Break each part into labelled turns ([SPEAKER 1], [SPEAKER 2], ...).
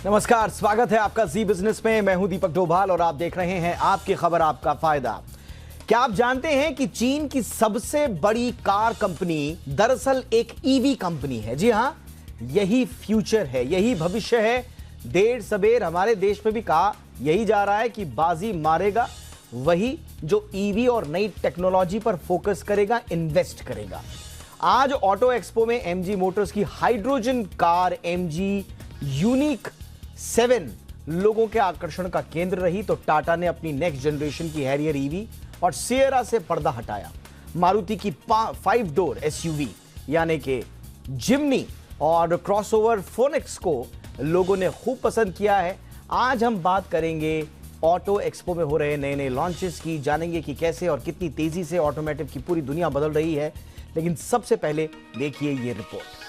[SPEAKER 1] नमस्कार, स्वागत है आपका जी बिजनेस में। मैं हूं दीपक डोभाल और आप देख रहे हैं आपकी खबर आपका फायदा। क्या आप जानते हैं कि चीन की सबसे बड़ी कार कंपनी दरअसल एक ईवी कंपनी है? जी हां, यही फ्यूचर है, यही भविष्य है। देर सबेर हमारे देश में भी कहा यही जा रहा है कि बाजी मारेगा वही जो ईवी और नई टेक्नोलॉजी पर फोकस करेगा, इन्वेस्ट करेगा। आज ऑटो एक्सपो में एमजी मोटर्स की हाइड्रोजन कार एमजी यूनिक 7 लोगों के आकर्षण का केंद्र रही, तो टाटा ने अपनी नेक्स्ट जनरेशन की हैरियर ईवी और सियरा से पर्दा हटाया। मारुति की 5 डोर एसयूवी यानी कि जिम्नी और क्रॉसओवर फोनिक्स को लोगों ने खूब पसंद किया है। आज हम बात करेंगे ऑटो एक्सपो में हो रहे नए नए लॉन्चेस की, जानेंगे कि कैसे और कितनी तेजी से ऑटोमोटिव की पूरी दुनिया बदल रही है। लेकिन सबसे पहले देखिए ये रिपोर्ट।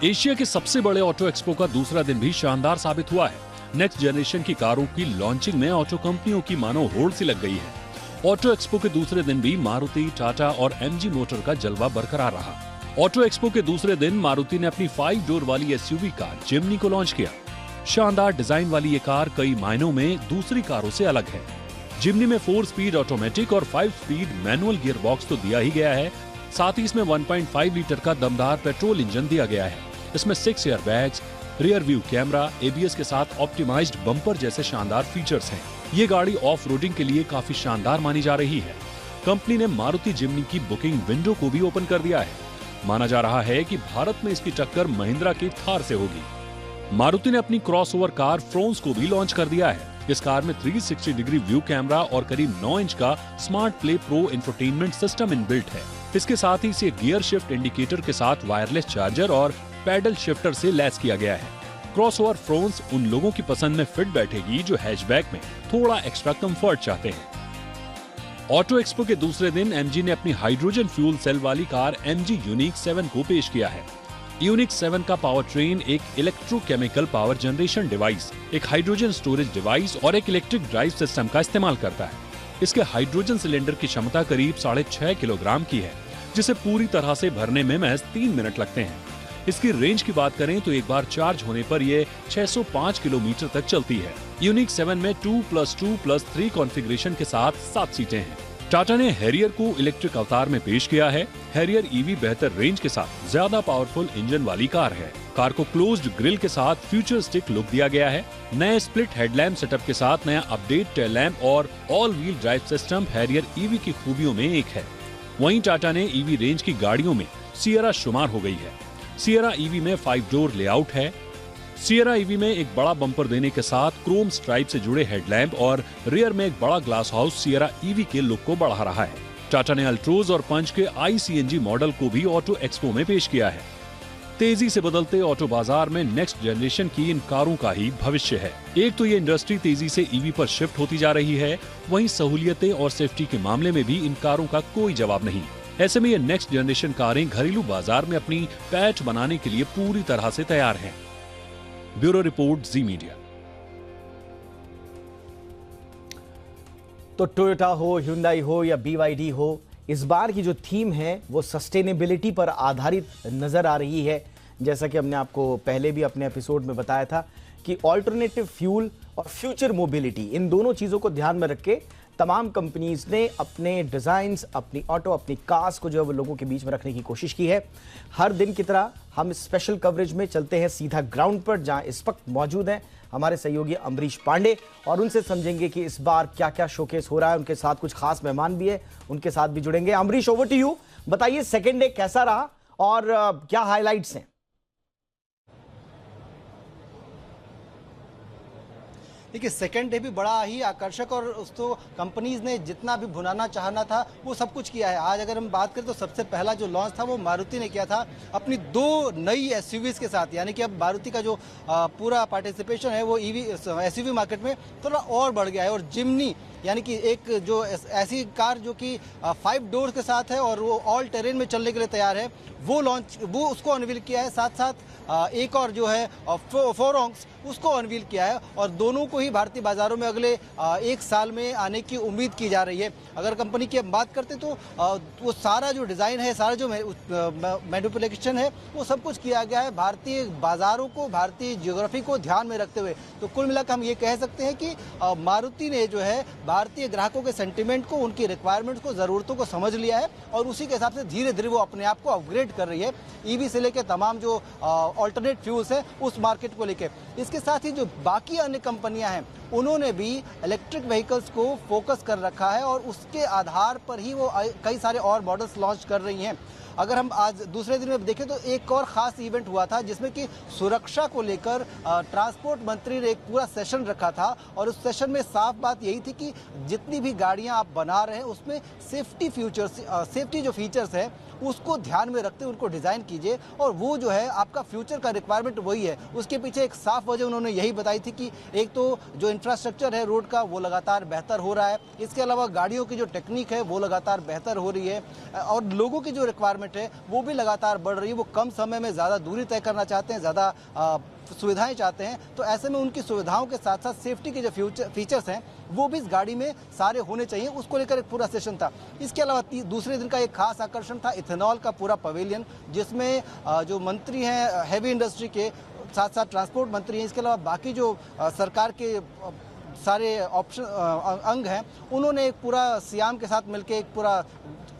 [SPEAKER 2] एशिया के सबसे बड़े ऑटो एक्सपो का दूसरा दिन भी शानदार साबित हुआ है। नेक्स्ट जनरेशन की कारों की लॉन्चिंग में ऑटो कंपनियों की मानो होड़ सी लग गई है। ऑटो एक्सपो के दूसरे दिन भी मारुति, टाटा और एमजी मोटर का जलवा बरकरार रहा। ऑटो एक्सपो के दूसरे दिन मारुति ने अपनी 5 डोर वाली एसयूवी कार जिम्नी को लॉन्च किया। शानदार डिजाइन वाली ये कार कई मायनों में दूसरी कारों से अलग है। जिम्नी में 4 स्पीड ऑटोमेटिक और 5 स्पीड मैनुअल गियर बॉक्स तो दिया ही गया है, साथ ही इसमें 1.5 लीटर का दमदार पेट्रोल इंजन दिया गया है। इसमें 6 air bags, rear view camera, ABS के साथ ऑप्टिमाइज्ड बम्पर जैसे शानदार फीचर्स हैं। ये गाड़ी ऑफ रोडिंग के लिए काफी शानदार मानी जा रही है। कंपनी ने मारुति जिम्नी की बुकिंग विंडो को भी ओपन कर दिया है। माना जा रहा है कि भारत में इसकी टक्कर महिंद्रा की थार से होगी। मारुति ने अपनी क्रॉसओवर कार फ्रोन्स को भी लॉन्च कर दिया है। इस कार में 360 डिग्री व्यू कैमरा और करीब 9 इंच का smart play pro infotainment system inbuilt है। इसके साथ ही इसे गियर शिफ्ट इंडिकेटर के साथ वायरलेस चार्जर और पैडल शिफ्टर से लैस किया गया है। क्रॉसओवर फ्रोन्स उन लोगों की पसंद में फिट बैठेगी जो हैचबैक में थोड़ा एक्स्ट्रा कंफर्ट चाहते हैं। ऑटो एक्सपो के दूसरे दिन एमजी ने अपनी हाइड्रोजन फ्यूल सेल वाली कार एमजी यूनिक 7 को पेश किया है। यूनिक 7 का पावर ट्रेन एक इलेक्ट्रोकेमिकल पावर जनरेशन डिवाइस, एक हाइड्रोजन स्टोरेज डिवाइस और एक इलेक्ट्रिक ड्राइव सिस्टम का इस्तेमाल करता है। इसके हाइड्रोजन सिलेंडर की क्षमता करीब 6.5 किलोग्राम की है, जिसे पूरी तरह से भरने में महज 3 मिनट लगते हैं। इसकी रेंज की बात करें तो एक बार चार्ज होने पर यह 605 किलोमीटर तक चलती है। यूनिक 7 में 2+2+3 कॉन्फ़िगरेशन के साथ 7 सीटें हैं। टाटा ने हैरियर को इलेक्ट्रिक अवतार में पेश किया है। हैरियर ईवी बेहतर रेंज के साथ ज्यादा पावरफुल इंजन वाली कार है। कार को क्लोज्ड ग्रिल के साथ फ्यूचरिस्टिक लुक दिया गया है। नए स्प्लिट हेडलैम्प सेटअप के साथ नया अपडेट टेल लैम्प और all wheel drive system Harrier EV की खूबियों में एक है। वहीं टाटा ने ईवी रेंज की गाड़ियों में सियरा शुमार हो गई है। सियरा ईवी में 5 डोर लेआउट है। सियरा ईवी में एक बड़ा बम्पर देने के साथ क्रोम स्ट्राइप से जुड़े हेडलैम्प और रियर में एक बड़ा ग्लास हाउस सियरा ईवी के लुक को बढ़ा रहा है। टाटा ने अल्ट्रोज और पंच के ICNG मॉडल को भी ऑटो एक्सपो में पेश किया है। तेजी से बदलते ऑटो बाजार में नेक्स्ट जनरेशन की इन कारों का ही भविष्य है। एक तो ये इंडस्ट्री तेजी से ईवी पर शिफ्ट होती जा रही है, वहीं सहूलियतें और सेफ्टी के मामले में भी इन कारों का कोई जवाब नहीं। ऐसे में ये नेक्स्ट जनरेशन कारें घरेलू बाजार में अपनी पैठ बनाने के लिए पूरी तरह से तैयार हैं। ब्यूरो रिपोर्ट, जी मीडिया।
[SPEAKER 1] तो टोयोटा हो, ह्युंडई हो या BYD हो, इस बार की जो थीम है वो सस्टेनेबिलिटी पर आधारित नजर आ रही है। जैसा कि हमने आपको पहले भी अपने एपिसोड में बताया था कि ऑल्टरनेटिव फ्यूल और फ्यूचर मोबिलिटी, इन दोनों चीज़ों को ध्यान में रख के तमाम कंपनीज ने अपने डिज़ाइंस, अपनी ऑटो, अपनी कार्स को जो है वो लोगों के बीच में रखने की कोशिश की है। हर दिन की तरह हम स्पेशल कवरेज में चलते हैं सीधा ग्राउंड पर, जहां इस वक्त मौजूद हैं हमारे सहयोगी अमरीश पांडे, और उनसे समझेंगे कि इस बार क्या क्या शोकेस हो रहा है। उनके साथ कुछ खास मेहमान भी है, उनके साथ भी जुड़ेंगे। Amrish, over to you. बताइए सेकेंड डे कैसा रहा और क्या हाईलाइट्स हैं?
[SPEAKER 3] देखिए, सेकेंड डे भी बड़ा ही आकर्षक और उसको कंपनीज ने जितना भी भुनाना चाहना था वो सब कुछ किया है। आज अगर हम बात करें तो सबसे पहला जो लॉन्च था वो मारुति ने किया था अपनी 2 नई एसयूवीज के साथ। यानी कि अब मारुति का जो पूरा पार्टिसिपेशन है वो एसयूवी मार्केट में थोड़ा और बढ़ गया है। और जिम्नी यानी कि एक जो ऐसी कार जो कि 5 डोर्स के साथ है और वो ऑल टेरेन में चलने के लिए तैयार है, वो उसको अनवील किया है। साथ साथ एक और जो है फोरोंक्स उसको अनवील किया है और दोनों को ही भारतीय बाजारों में अगले 1 साल में आने की उम्मीद की जा रही है। अगर कंपनी की हम बात करते तो वो सारा जो डिज़ाइन है, सारा जो मैन्युफैक्चरिंग है, वो सब कुछ किया गया है भारतीय बाजारों को, भारतीय ज्योग्राफी को ध्यान में रखते हुए। तो कुल मिलाकर हम ये कह सकते हैं कि मारुति ने जो है भारतीय ग्राहकों के सेंटिमेंट को, उनकी रिक्वायरमेंट्स को, ज़रूरतों को समझ लिया है और उसी के हिसाब से धीरे धीरे वो अपने आप को अपग्रेड कर रही है ईवी से लेकर तमाम जो ऑल्टरनेट फ्यूल्स है उस मार्केट को लेकर। इसके साथ ही जो बाकी अन्य कंपनियां हैं उन्होंने भी इलेक्ट्रिक व्हीकल्स को फोकस कर रखा है और उसके आधार पर ही वो कई सारे और मॉडल्स लॉन्च कर रही हैं। अगर हम आज दूसरे दिन में देखें तो एक और ख़ास इवेंट हुआ था जिसमें कि सुरक्षा को लेकर ट्रांसपोर्ट मंत्री ने एक पूरा सेशन रखा था और उस सेशन में साफ बात यही थी कि जितनी भी गाड़ियां आप बना रहे हैं उसमें सेफ्टी जो फीचर्स है उसको ध्यान में रखते हुए उनको डिज़ाइन कीजिए और वो जो है आपका फ्यूचर का रिक्वायरमेंट वही है। उसके पीछे एक साफ वजह उन्होंने यही बताई थी कि एक तो जो इंफ्रास्ट्रक्चर है रोड का वो लगातार बेहतर हो रहा है, इसके अलावा गाड़ियों की जो टेक्निक है वो लगातार बेहतर हो रही है और लोगों की जो रिक्वायरमेंट है वो भी लगातार बढ़ रही है। वो कम समय में ज़्यादा दूरी तय करना चाहते हैं, ज़्यादा सुविधाएं चाहते हैं, तो ऐसे में उनकी सुविधाओं के साथ साथ सेफ्टी के जो फीचर्स हैं वो भी इस गाड़ी में सारे होने चाहिए, उसको लेकर एक पूरा सेशन था। इसके अलावा दूसरे दिन का एक खास आकर्षण था इथेनॉल का पूरा पवेलियन, जिसमें जो मंत्री हैं हैवी इंडस्ट्री के, साथ साथ ट्रांसपोर्ट मंत्री हैं, इसके अलावा बाकी जो सरकार के सारे ऑप्शन अंग हैं, उन्होंने एक पूरा सियाम के साथ मिलकर एक पूरा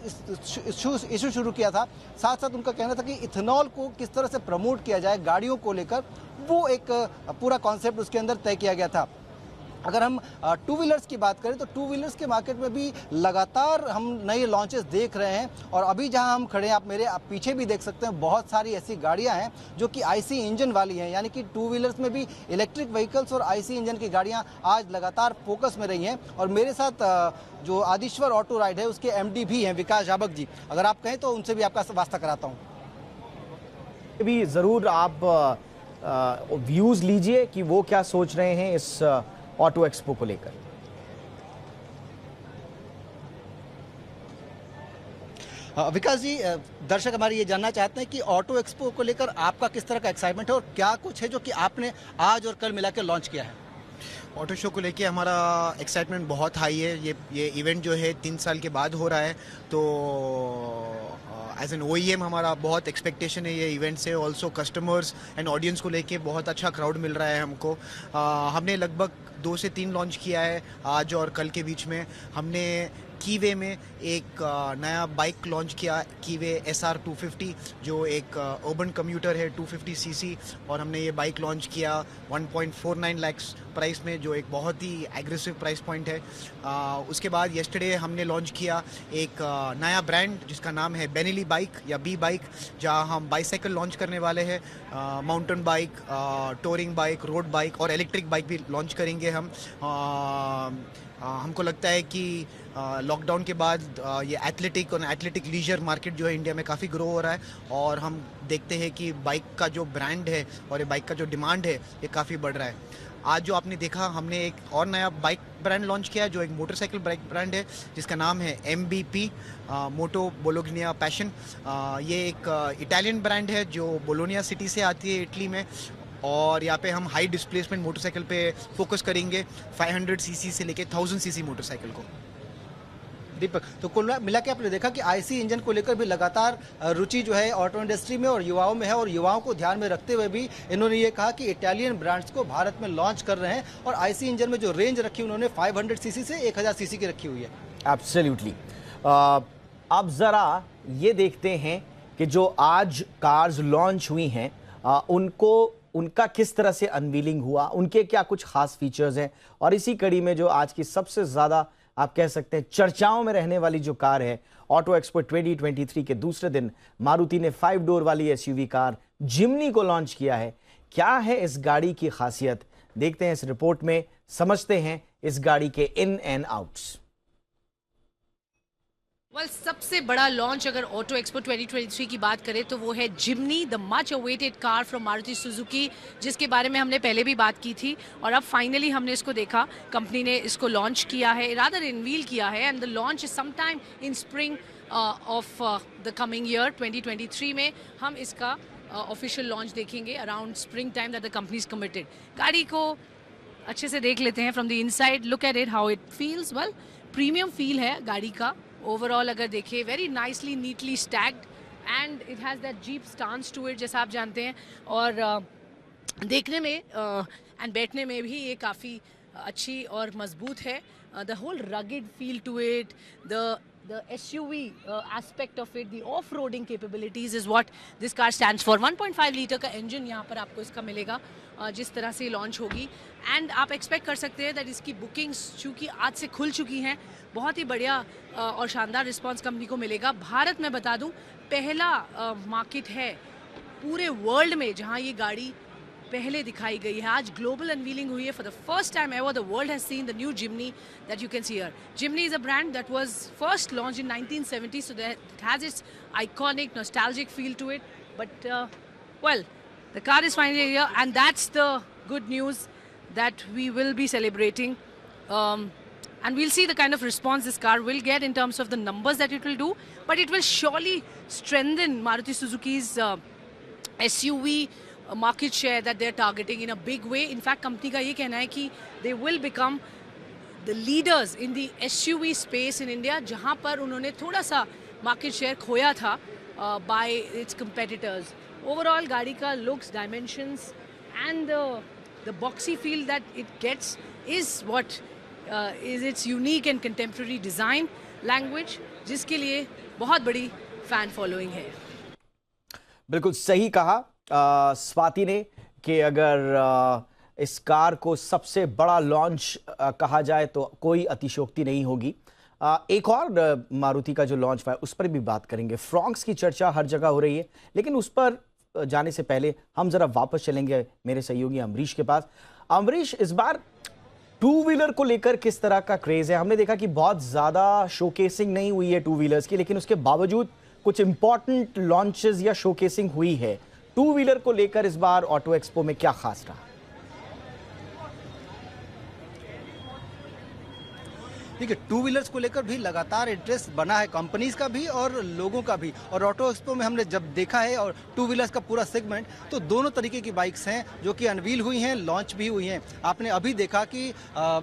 [SPEAKER 3] इशू शुरू किया था। साथ साथ उनका कहना था कि इथेनॉल को किस तरह से प्रमोट किया जाए गाड़ियों को लेकर, वो एक पूरा कॉन्सेप्ट उसके अंदर तय किया गया था। अगर हम टू व्हीलर्स की बात करें तो टू व्हीलर्स के मार्केट में भी लगातार हम नए लॉन्चेस देख रहे हैं और अभी जहां हम खड़े हैं आप मेरे पीछे भी देख सकते हैं, बहुत सारी ऐसी गाड़ियां हैं जो कि आईसी इंजन वाली हैं, यानी कि टू व्हीलर्स में भी इलेक्ट्रिक व्हीकल्स और आईसी इंजन की गाड़ियां आज लगातार फोकस में रही हैं। और मेरे साथ जो आदिश्वर ऑटो राइड है उसके एमडी भी हैं विकास जाबक जी, अगर आप कहें तो उनसे भी आपका वास्ता कराता हूँ।
[SPEAKER 1] भी ज़रूर आप व्यूज़ लीजिए कि वो क्या सोच रहे हैं इस ऑटो एक्सपो को लेकर।
[SPEAKER 3] विकास जी, दर्शक हमारे ये जानना चाहते हैं कि ऑटो एक्सपो को लेकर आपका किस तरह का एक्साइटमेंट है और क्या कुछ है जो कि आपने आज और कल मिलाकर लॉन्च किया है?
[SPEAKER 4] ऑटो शो को लेके हमारा एक्साइटमेंट बहुत हाई है। ये इवेंट जो है 3 साल के बाद हो रहा है, तो एज एन OEM हमारा बहुत एक्सपेक्टेशन है ये इवेंट से। ऑल्सो कस्टमर्स एंड ऑडियंस को लेके बहुत अच्छा क्राउड मिल रहा है हमको। हमने लगभग 2 से 3 लॉन्च किया है आज और कल के बीच में। हमने कीवे में एक नया बाइक लॉन्च किया, कीवे SR 250, जो एक अर्बन कम्यूटर है 250cc, और हमने ये बाइक लॉन्च किया 1.49 लाख प्राइस में, जो एक बहुत ही एग्रेसिव प्राइस पॉइंट है। उसके बाद येस्टरडे हमने लॉन्च किया एक नया ब्रांड जिसका नाम है बेनेली बाइक या बी बाइक, जहाँ हम बाइसाइकिल लॉन्च करने वाले हैं, mountain bike, touring bike, road bike और इलेक्ट्रिक बाइक भी लॉन्च करेंगे हम। हमको लगता है कि लॉकडाउन के बाद ये एथलेटिक लीजर मार्केट जो है इंडिया में काफ़ी ग्रो हो रहा है और हम देखते हैं कि बाइक का जो ब्रांड है और ये बाइक का जो डिमांड है ये काफ़ी बढ़ रहा है। आज जो आपने देखा, हमने एक और नया बाइक ब्रांड लॉन्च किया है जो एक मोटरसाइकिल बाइक ब्रांड है जिसका नाम है MBP, मोटो बोलोग्निया पैशन। ये एक इटालियन ब्रांड है जो बोलोनिया सिटी से आती है इटली में, और यहाँ पे हम हाई डिस्प्लेसमेंट मोटरसाइकिल पे फोकस करेंगे, 500cc से लेके 1000cc मोटरसाइकिल को।
[SPEAKER 3] दीपक, तो कुल मिला के आपने देखा कि आईसी इंजन को लेकर भी लगातार रुचि जो है ऑटो इंडस्ट्री में और युवाओं में है, और युवाओं को ध्यान में रखते हुए भी इन्होंने ये कहा कि इटालियन ब्रांड्स को भारत में लॉन्च कर रहे हैं और आईसी इंजन में जो रेंज रखी उन्होंने 500cc से 1000cc की रखी हुई है।
[SPEAKER 1] एब्सोल्युटली। अब ज़रा ये देखते हैं कि जो आज कार्स लॉन्च हुई हैं उनका किस तरह से अनवीलिंग हुआ, उनके क्या कुछ खास फीचर्स हैं, और इसी कड़ी में जो आज की सबसे ज़्यादा आप कह सकते हैं चर्चाओं में रहने वाली जो कार है, ऑटो एक्सपो 2023 के दूसरे दिन मारुति ने 5 डोर वाली SUV कार जिमनी को लॉन्च किया है। क्या है इस गाड़ी की खासियत, देखते हैं इस रिपोर्ट में, समझते हैं इस गाड़ी के इन एंड आउट्स।
[SPEAKER 5] सबसे बड़ा लॉन्च अगर ऑटो एक्सपो 2023 की बात करें तो वो है Jimny, the much awaited car from Maruti Suzuki, जिसके बारे में हमने पहले भी बात की थी और अब फाइनली हमने इसको देखा, कंपनी ने इसको लॉन्च किया है, रादर इनवील किया है, and the launch is some time in spring of the coming year 2023 में हम इसका ऑफिशियल लॉन्च देखेंगे around spring time that the company is committed. गाड़ी को अच्छे से देख लेते हैं from the inside, look at it how it feels. Well, premium feel है गाड़ी का ओवरऑल अगर देखें, very nicely neatly stacked and it has that jeep stance to it जैसा आप जानते हैं, और देखने में एंड बैठने में भी ये काफ़ी अच्छी और मजबूत है। The whole rugged feel to it, the SUV aspect of it, the off-roading capabilities is what this car stands for। 1.5 litre का इंजन यहाँ पर आपको इसका मिलेगा जिस तरह से लॉन्च होगी, एंड आप एक्सपेक्ट कर सकते हैं दैट इसकी बुकिंग्स चूँकि आज से खुल चुकी हैं, बहुत ही बढ़िया और शानदार रिस्पांस कंपनी को मिलेगा। भारत में बता दूँ पहला मार्केट है पूरे वर्ल्ड में जहाँ ये गाड़ी पहले दिखाई गई है। आज ग्लोबल अनवीलिंग हुई है, for the first time ever the world has seen the new Jimny that you can see here. Jimny is a brand that was first launch in 1970, so that it has its iconic nostalgic feel to it, but well the car is finally here and that's the good news that we will be celebrating, and we'll see the kind of response this car will get in terms of the numbers that it will do, but it will surely strengthen Maruti Suzuki's SUV market share that they're targeting in a big way. In fact, company का ये कहना है कि they will become the leaders in the SUV space in India, जहाँ पर उन्होंने थोड़ा सा market share खोया था by its competitors. Overall गाड़ी का looks, dimensions and the boxy feel that it gets is what is its unique and contemporary design language, जिसके लिए बहुत बड़ी fan following है।
[SPEAKER 1] बिल्कुल सही कहा स्वाति ने कि अगर इस कार को सबसे बड़ा लॉन्च कहा जाए तो कोई अतिशयोक्ति नहीं होगी। एक और मारुति का जो लॉन्च हुआ है उस पर भी बात करेंगे। फ्रॉन्क्स की चर्चा हर जगह हो रही है, लेकिन उस पर जाने से पहले हम जरा वापस चलेंगे मेरे सहयोगी अमरीश के पास। अमरीश, इस बार टू व्हीलर को लेकर किस तरह का क्रेज है? हमने देखा कि बहुत ज्यादा शोकेसिंग नहीं हुई है टू व्हीलर्स की, लेकिन उसके बावजूद कुछ इंपॉर्टेंट लॉन्चेस या शोकेसिंग हुई है। टू व्हीलर को लेकर इस बार ऑटो एक्सपो में क्या खास रहा?
[SPEAKER 3] देखिए, टू व्हीलर्स को लेकर भी लगातार इंटरेस्ट बना है, कंपनीज का भी और लोगों का भी। और ऑटो एक्सपो में हमने जब देखा है और टू व्हीलर्स का पूरा सेगमेंट, तो दोनों तरीके की बाइक्स हैं जो कि अनवील हुई हैं, लॉन्च भी हुई हैं। आपने अभी देखा कि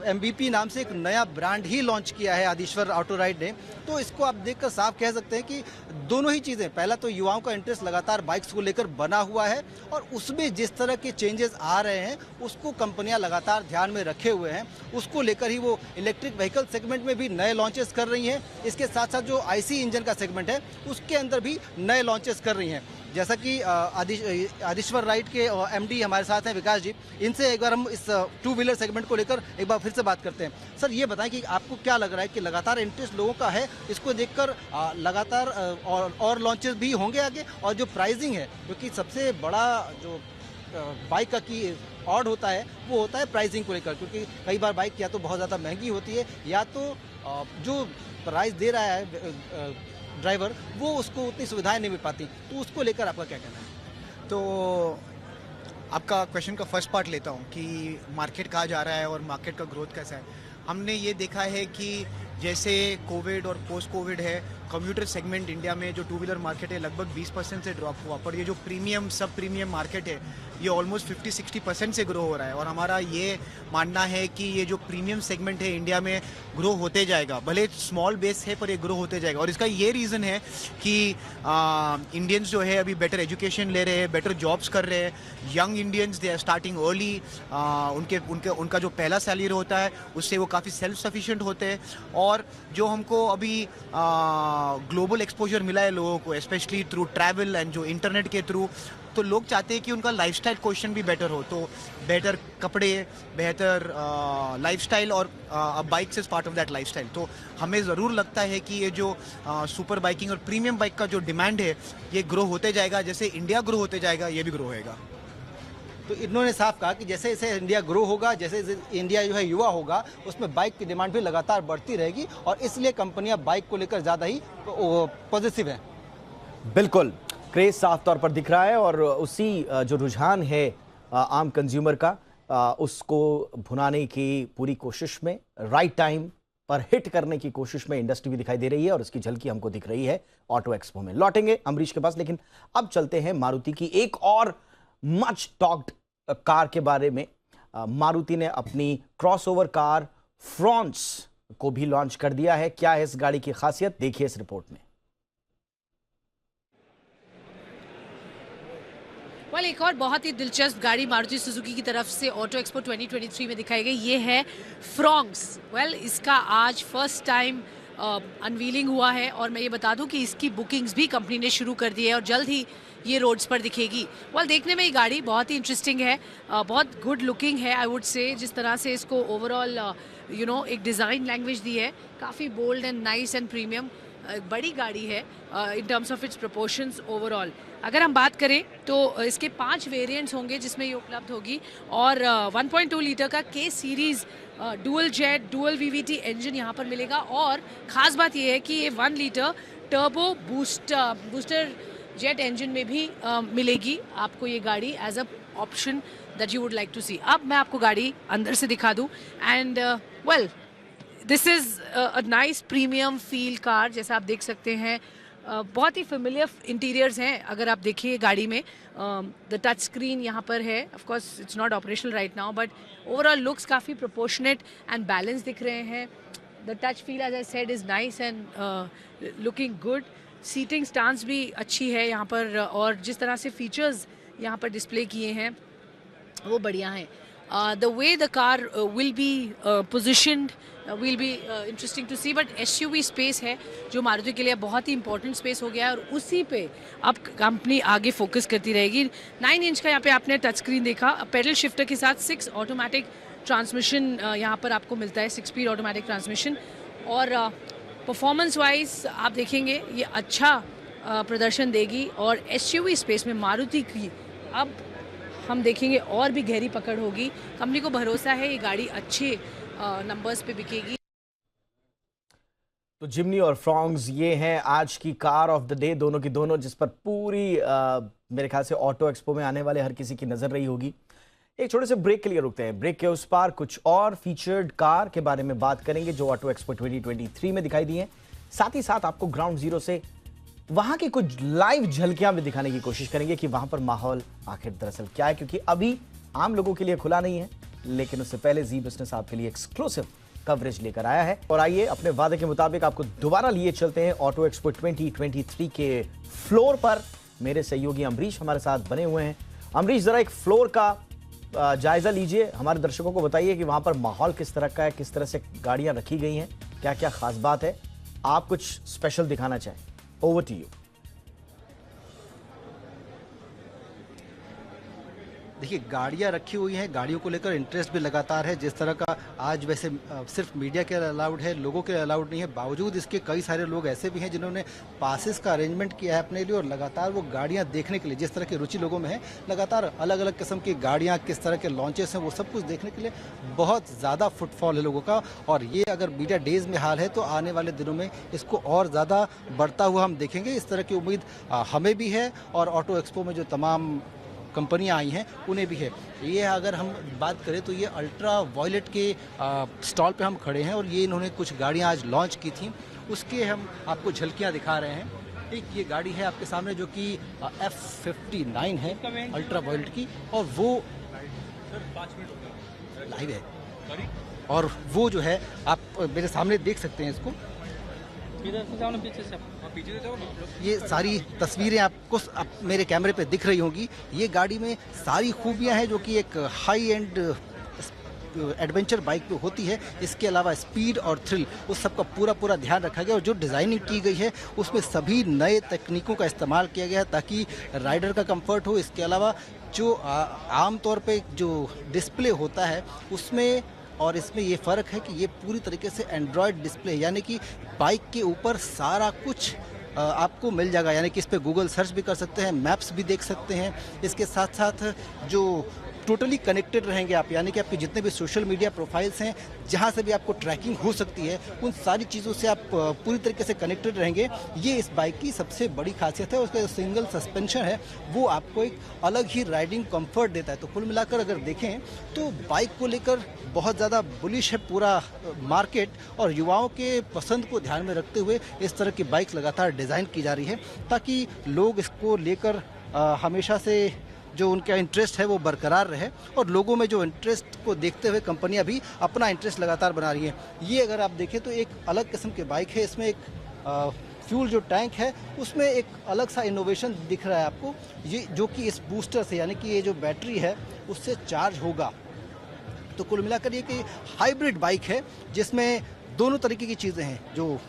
[SPEAKER 3] MVP नाम से एक नया ब्रांड ही लॉन्च किया है आदिश्वर ऑटो राइड ने, तो इसको आप देखकर साफ कह सकते हैं कि दोनों ही चीज़ें, पहला तो युवाओं का इंटरेस्ट लगातार बाइक्स को लेकर बना हुआ है और उसमें जिस तरह के चेंजेस आ रहे हैं उसको कंपनियां लगातार ध्यान में रखे हुए हैं, उसको लेकर ही वो इलेक्ट्रिक व्हीकल सेगमेंट में भी नए लॉन्चेस कर रही हैं। इसके साथ साथ जो IC इंजन का सेगमेंट है उसके अंदर भी नए लॉन्चेस कर रही हैं। जैसा कि आदिश्वर राइड के MD हमारे साथ हैं विकास जी, इनसे एक बार हम इस टू व्हीलर सेगमेंट को लेकर एक बार फिर से बात करते हैं। सर, ये बताएं कि आपको क्या लग रहा है कि लगातार इंटरेस्ट लोगों का है, इसको देखकर लगातार और लॉन्चेस भी होंगे आगे, और जो प्राइसिंग है, क्योंकि सबसे बड़ा जो बाइक का की ऑड होता है वो होता है प्राइसिंग को लेकर, क्योंकि कई बार बाइक या तो बहुत ज़्यादा महंगी होती है या तो जो प्राइस दे रहा है ड्राइवर वो उसको उतनी सुविधाएं नहीं मिल पाती, तो उसको लेकर आपका क्या कहना है?
[SPEAKER 4] तो आपका क्वेश्चन का फर्स्ट पार्ट लेता हूँ कि मार्केट कहाँ जा रहा है और मार्केट का ग्रोथ कैसा है। हमने ये देखा है कि जैसे कोविड और पोस्ट कोविड है, कंप्यूटर सेगमेंट इंडिया में जो टू व्हीलर मार्केट है लगभग 20% से ड्रॉप हुआ, पर ये जो प्रीमियम सब प्रीमियम मार्केट है ये ऑलमोस्ट 50-60% से ग्रो हो रहा है। और हमारा ये मानना है कि ये जो प्रीमियम सेगमेंट है इंडिया में ग्रो होते जाएगा, भले स्मॉल बेस है पर ये ग्रो होते जाएगा। और इसका ये रीज़न है कि इंडियंस जो है अभी बेटर एजुकेशन ले रहे हैं, बेटर जॉब्स कर रहे हैं। Young Indians they are starting early, उनका जो पहला सैलरी होता है उससे वो काफ़ी सेल्फ सफिशिएंट होते हैं। और जो हमको अभी ग्लोबल एक्सपोजर मिला है लोगों को, स्पेशली थ्रू ट्रैवल एंड जो इंटरनेट के थ्रू, तो लोग चाहते हैं कि उनका लाइफस्टाइल क्वेश्चन भी बेटर हो, तो बेटर कपड़े, बेहतर लाइफस्टाइल, और bikes is part of that lifestyle. तो हमें ज़रूर लगता है कि ये जो सुपर बाइकिंग और प्रीमियम बाइक का जो डिमांड है ये ग्रो होते जाएगा, जैसे इंडिया ग्रो होते जाएगा ये भी ग्रो होएगा।
[SPEAKER 3] तो इन्होंने साफ कहा कि जैसे जैसे इंडिया ग्रो होगा, जैसे जैसे इंडिया जो है युवा होगा, उसमें बाइक की डिमांड भी लगातार बढ़ती रहेगी और इसलिए कंपनियां बाइक को लेकर ज़्यादा ही पॉजिटिव हैं।
[SPEAKER 1] बिल्कुल, क्रेज साफ तौर पर दिख रहा है और उसी जो रुझान है आम कंज्यूमर का, उसको भुनाने की पूरी कोशिश में, राइट टाइम पर हिट करने की कोशिश में इंडस्ट्री भी दिखाई दे रही है और इसकी झलकी हमको दिख रही है ऑटो एक्सपो में। लौटेंगे अमरीश के पास, लेकिन अब चलते हैं मारुति की एक और मच टॉक्ड कार के बारे में। मारुति ने अपनी क्रॉसओवर कार फ्रॉन्स को भी लॉन्च कर दिया है। क्या है इस गाड़ी की खासियत, देखिए इस रिपोर्ट में।
[SPEAKER 5] वेल, एक और बहुत ही दिलचस्प गाड़ी मारुति सुजुकी की तरफ से ऑटो एक्सपो 2023 में दिखाई गई, ये है फ्रॉन्क्स। वेल, इसका आज फर्स्ट टाइम अनवीलिंग हुआ है और मैं ये बता दूं कि इसकी बुकिंग्स भी कंपनी ने शुरू कर दी है और जल्द ही ये रोड्स पर दिखेगी। वेल, देखने में ये गाड़ी बहुत ही इंटरेस्टिंग है, बहुत गुड लुकिंग है आई वुड से। जिस तरह से इसको ओवरऑल एक डिज़ाइन लैंग्वेज दी है, काफ़ी bold and nice and premium बड़ी गाड़ी है in terms of its proportions overall. अगर हम बात करें तो इसके 5 वेरिएंट्स होंगे जिसमें ये उपलब्ध होगी और 1.2 लीटर का के series dual jet dual VVT engine यहाँ पर मिलेगा और ख़ास बात ये है कि ये 1 litre turbo booster jet engine में भी मिलेगी आपको ये गाड़ी as a option that you would like to see. अब मैं आपको गाड़ी अंदर से दिखा दूँ and well, this is a nice premium feel car, जैसा आप देख सकते हैं। बहुत ही फेमिलियर इंटीरियर्स हैं अगर आप देखिए गाड़ी में। द टच स्क्रीन यहाँ पर है, of course it's not operational right now, but overall looks काफ़ी प्रोपोर्शनेट एंड बैलेंस दिख रहे हैं। The touch feel as I said is nice and looking good. Seating stance भी अच्छी है यहाँ पर और जिस तरह से फीचर्स यहाँ पर डिस्प्ले किए हैं वो बढ़िया हैं। The way the car will be positioned will be interesting to see, but SUV space है जो मारुति के लिए बहुत ही इंपॉर्टेंट स्पेस हो गया है और उसी पे अब कंपनी आगे फोकस करती रहेगी। 9 इंच का यहाँ पे आपने टच स्क्रीन देखा, पेडल शिफ्टर के साथ 6 ऑटोमेटिक ट्रांसमिशन यहाँ पर आपको मिलता है, 6 स्पीड ऑटोमेटिक ट्रांसमिशन। और परफॉर्मेंस वाइज आप देखेंगे ये अच्छा प्रदर्शन देगी और SUV स्पेस में मारुति की अब हम देखेंगे और भी गहरी पकड़ होगी। कंपनी को भरोसा है ये गाड़ी अच्छे नंबर्स पे बिकेगी।
[SPEAKER 1] तो जिमनी और फ्रॉन्क्स ये हैं आज की कार ऑफ द डे, दोनों की दोनों, जिस पर पूरी मेरे ख्याल से ऑटो एक्सपो में आने वाले हर किसी की नजर रही होगी। एक छोटे से ब्रेक के लिए रुकते हैं, ब्रेक के उस पार कुछ और फीचर्ड कार के बारे में बात करेंगे जो ऑटो एक्सपो 2023 में दिखाई दी है। साथ ही साथ आपको ग्राउंड जीरो से वहां की कुछ लाइव झलकियां भी दिखाने की कोशिश करेंगे कि वहां पर माहौल आखिर दरअसल क्या है, क्योंकि अभी आम लोगों के लिए खुला नहीं है, लेकिन उससे पहले जी बिजनेस आपके लिए एक्सक्लूसिव कवरेज लेकर आया है। और आइए अपने वादे के मुताबिक आपको दोबारा लिए चलते हैं ऑटो एक्सपो 2023 के फ्लोर पर। मेरे सहयोगी अमरीश हमारे साथ बने हुए हैं। अमरीश, जरा एक फ्लोर का जायजा लीजिए, हमारे दर्शकों को बताइए कि वहां पर माहौल किस तरह का है, किस तरह से गाड़ियां रखी गई हैं, क्या क्या खास बात है, आप कुछ स्पेशल दिखाना चाहें। Over to you.
[SPEAKER 3] देखिए, गाड़ियाँ रखी हुई हैं, गाड़ियों को लेकर इंटरेस्ट भी लगातार है। जिस तरह का आज वैसे सिर्फ मीडिया के अलाउड है, लोगों के अलाउड नहीं है, बावजूद इसके कई सारे लोग ऐसे भी हैं जिन्होंने पासेस का अरेंजमेंट किया है अपने लिए और लगातार वो गाड़ियाँ देखने के लिए, जिस तरह की रुचि लोगों में है, लगातार अलग अलग किस्म की गाड़ियाँ, किस तरह के लॉन्चेस हैं, वो सब कुछ देखने के लिए बहुत ज़्यादा फुटफॉल है लोगों का। और ये अगर मीडिया डेज में हाल है तो आने वाले दिनों में इसको और ज़्यादा बढ़ता हुआ हम देखेंगे। इस तरह की उम्मीद हमें भी है और ऑटो एक्सपो में जो तमाम कंपनियां आई हैं उन्हें भी है। ये अगर हम बात करें तो ये अल्ट्रा वायलेट के स्टॉल पे हम खड़े हैं और ये इन्होंने कुछ गाड़ियां आज लॉन्च की थी, उसके हम आपको झलकियां दिखा रहे हैं। एक ये गाड़ी है आपके सामने जो कि F59 है अल्ट्रा वायलेट की, और वो लाइव है और वो जो है आप मेरे सामने देख सकते हैं इसको। ये सारी तस्वीरें आपको मेरे कैमरे पे दिख रही होंगी। ये गाड़ी में सारी खूबियां हैं जो कि एक हाई एंड एडवेंचर बाइक पे होती है। इसके अलावा स्पीड और थ्रिल, उस सब का पूरा ध्यान रखा गया और जो डिज़ाइनिंग की गई है उसमें सभी नए तकनीकों का इस्तेमाल किया गया है ताकि राइडर का कंफर्ट हो। इसके अलावा जो आमतौर पे जो डिस्प्ले होता है उसमें और इसमें ये फ़र्क है कि ये पूरी तरीके से एंड्रॉयड डिस्प्ले, यानी कि बाइक के ऊपर सारा कुछ आपको मिल जाएगा, यानी कि इस पर गूगल सर्च भी कर सकते हैं, मैप्स भी देख सकते हैं। इसके साथ साथ जो टोटली कनेक्टेड रहेंगे आप, यानी कि आपके जितने भी सोशल मीडिया प्रोफाइल्स हैं, जहाँ से भी आपको ट्रैकिंग हो सकती है, उन सारी चीज़ों से आप पूरी तरीके से कनेक्टेड रहेंगे। ये इस बाइक की सबसे बड़ी खासियत है। उसका जो सिंगल सस्पेंशन है वो आपको एक अलग ही राइडिंग कंफर्ट देता है। तो कुल मिलाकर अगर देखें तो बाइक को लेकर बहुत ज़्यादा बुलिश है पूरा मार्केट, और युवाओं के पसंद को ध्यान में रखते हुए इस तरह की बाइक लगातार डिज़ाइन की जा रही है, ताकि लोग इसको लेकर हमेशा से जो उनका इंटरेस्ट है वो बरकरार रहे, और लोगों में जो इंटरेस्ट को देखते हुए कंपनियां भी अपना इंटरेस्ट लगातार बना रही हैं। ये अगर आप देखें तो एक अलग किस्म की बाइक है। इसमें एक फ्यूल जो टैंक है उसमें एक अलग सा इनोवेशन दिख रहा है आपको, ये जो कि इस बूस्टर से, यानी कि ये जो बैटरी है उससे चार्ज होगा। तो कुल मिलाकर ये कि हाइब्रिड बाइक है जिसमें दोनों तरीके की चीज़ें हैं, जो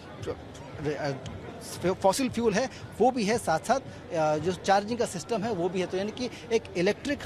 [SPEAKER 3] फॉसिल फ्यूल है वो भी है, साथ साथ जो चार्जिंग का सिस्टम है वो भी है। तो यानी कि एक इलेक्ट्रिक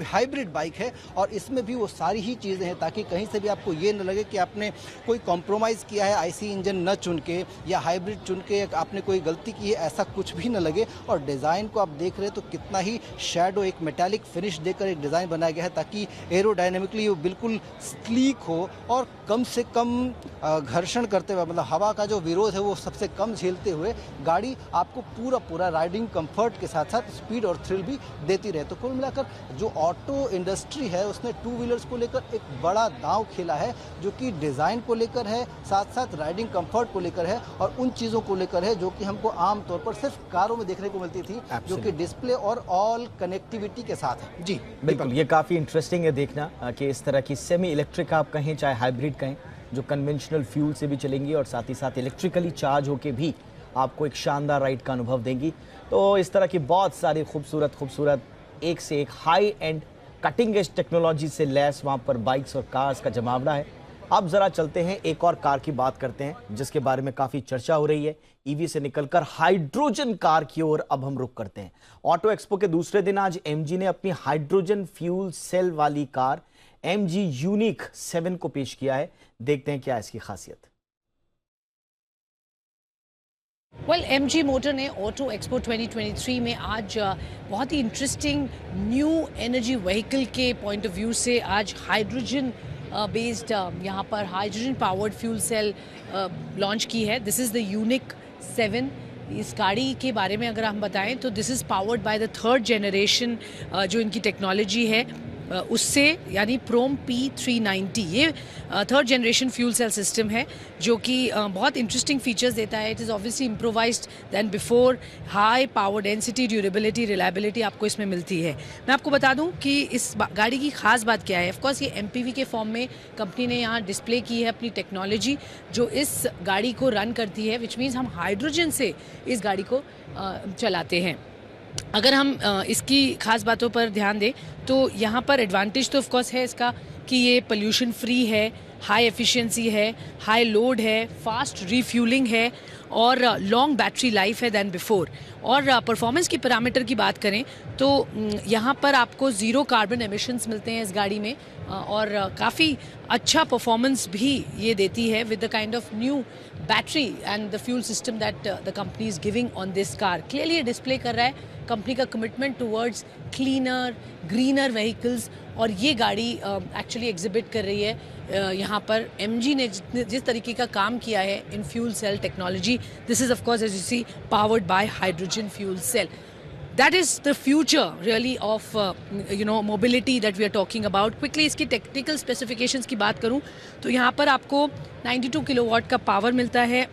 [SPEAKER 3] हाइब्रिड बाइक है, और इसमें भी वो सारी ही चीज़ें हैं, ताकि कहीं से भी आपको ये न लगे कि आपने कोई कॉम्प्रोमाइज़ किया है आईसी इंजन न चुन के या हाइब्रिड चुन के आपने कोई गलती की है, ऐसा कुछ भी न लगे। और डिज़ाइन को आप देख रहे हैं तो कितना ही शैडो, एक मेटालिक फिनिश देकर एक डिज़ाइन बनाया गया है, ताकि एरोडायनेमिकली वो बिल्कुल स्लीक हो और कम से कम घर्षण करते हुए, मतलब हवा का जो विरोध है वो सबसे कम झेलते हुए गाड़ी आपको पूरा राइडिंग कंफर्ट के साथ साथ स्पीड और थ्रिल भी देती रहे। तो कुल मिलाकर जो ऑटो इंडस्ट्री है उसने टू व्हीलर्स को लेकर एक बड़ा दांव खेला है, जो कि डिज़ाइन को लेकर है, साथ साथ राइडिंग कंफर्ट को लेकर है, और उन चीज़ों को लेकर है जो कि हमको आमतौर पर सिर्फ कारों में देखने को मिलती थी, जो कि डिस्प्ले और ऑल कनेक्टिविटी के साथ है। जी
[SPEAKER 1] बिल्कुल, ये काफ़ी इंटरेस्टिंग है देखना कि इस तरह की सेमी इलेक्ट्रिक आप कहें चाहे हाइब्रिड कहें, जो कन्वेंशनल फ्यूल से भी चलेंगी और साथ ही साथ इलेक्ट्रिकली चार्ज होके भी आपको एक शानदार राइड का अनुभव देंगी। तो इस तरह की बहुत सारी खूबसूरत एक से एक high and cutting edge technology से लैस वहाँ पर बाइक्स और कार्स का जमावड़ा है। अब ज़रा चलते हैं एक और कार की बात करते हैं, जिसके बारे में काफ़ी चर्चा हो रही है। ईवी से निकलकर हाइड्रोजन कार की ओर अब हम रुख करते हैं। ऑटो एक्सपो के दूसरे दिन आज एमजी ने अपनी हाइड्रोजन फ्यूल सेल वाली कार MG यूनिक 7 को पेश किया है। देखते हैं क्या इसकी खासियत।
[SPEAKER 5] MG मोटर ने ऑटो एक्सपो 2023 में आज बहुत ही इंटरेस्टिंग न्यू एनर्जी व्हीकल के पॉइंट ऑफ व्यू से आज हाइड्रोजन बेस्ड यहाँ पर hydrogen powered fuel cell launch की है। This is the unique 7। इस गाड़ी के बारे में अगर हम बताएं तो this is powered by the third generation जो इनकी टेक्नोलॉजी है उससे, यानी प्रोम P390। ये third generation fuel cell system है जो कि बहुत इंटरेस्टिंग फीचर्स देता है। It is obviously improvised than before. High power density, durability, reliability आपको इसमें मिलती है। मैं आपको बता दूं कि इस गाड़ी की खास बात क्या है। ऑफकोर्स ये MPV के फॉर्म में कंपनी ने यहाँ डिस्प्ले की है अपनी टेक्नोलॉजी जो इस गाड़ी को रन करती है, विच मीन्स हम हाइड्रोजन से इस गाड़ी को चलाते हैं। अगर हम इसकी खास बातों पर ध्यान दें तो यहाँ पर एडवांटेज तो ऑफकोर्स है इसका कि ये पोल्यूशन फ्री है, हाई एफिशिएंसी है, हाई लोड है, फास्ट रिफ्यूलिंग है और लॉन्ग बैटरी लाइफ है दैन बिफोर। और परफॉर्मेंस की पैरामीटर की बात करें तो यहाँ पर आपको ज़ीरो कार्बन एमिशंस मिलते हैं इस गाड़ी में, और काफ़ी अच्छा परफॉर्मेंस भी ये देती है with the kind of new battery and the fuel system that the company is giving on this car. Clearly ये डिस्प्ले कर रहा है कंपनी का commitment towards cleaner, greener vehicles, और ये गाड़ी एक्चुअली एग्जिबिट कर रही है यहाँ पर MG ने जिस तरीके का काम किया है in fuel cell technology. This is of course as you see powered by hydrogen fuel cell. That is the future really of mobility that we are talking about. Quickly इसकी टेक्निकल स्पेसिफिकेशंस की बात करूँ तो यहाँ पर आपको 92 kilowatt का power मिलता है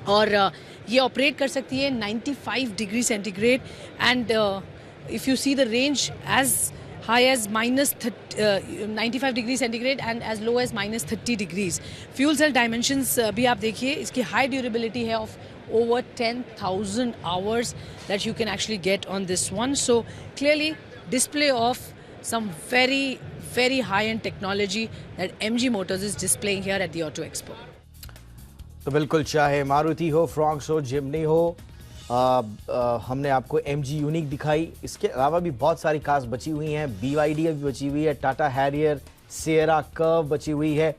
[SPEAKER 5] और ये ऑपरेट कर सकती है 95 degree centigrade and if you see the range as high as minus 95 degree centigrade and as low as -30 degrees. Fuel cell dimensions भी आप देखिए, इसकी हाई ड्यूरेबिलिटी है of over 10,000 hours that you can actually get on this one. So clearly display of some very high-end technology that MG Motors is displaying here at the Auto Expo.
[SPEAKER 1] तो बिल्कुल, चाहे मारुति हो, Fronx हो, Jimny हो, हमने आपको MG unique दिखाई। इसके अलावा भी बहुत सारी कार्स बची हुई हैं। BYD भी बची हुई है, टाटा हैरियर, सियरा कर्व बची हुई है,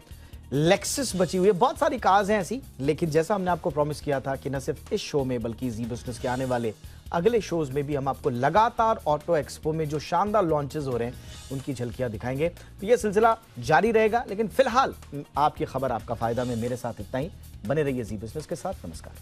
[SPEAKER 1] लेक्सस बची हुई है, बहुत सारी कार्स हैं ऐसी। लेकिन जैसा हमने आपको प्रॉमिस किया था कि न सिर्फ इस शो में बल्कि जी बिजनेस के आने वाले अगले शोज में भी हम आपको लगातार ऑटो एक्सपो में जो शानदार लॉन्चेस हो रहे हैं उनकी झलकियां दिखाएंगे। तो ये सिलसिला जारी रहेगा, लेकिन फिलहाल आपकी खबर आपका फायदा में मेरे साथ इतना ही। बने रहिए जी बिजनेस के साथ। नमस्कार।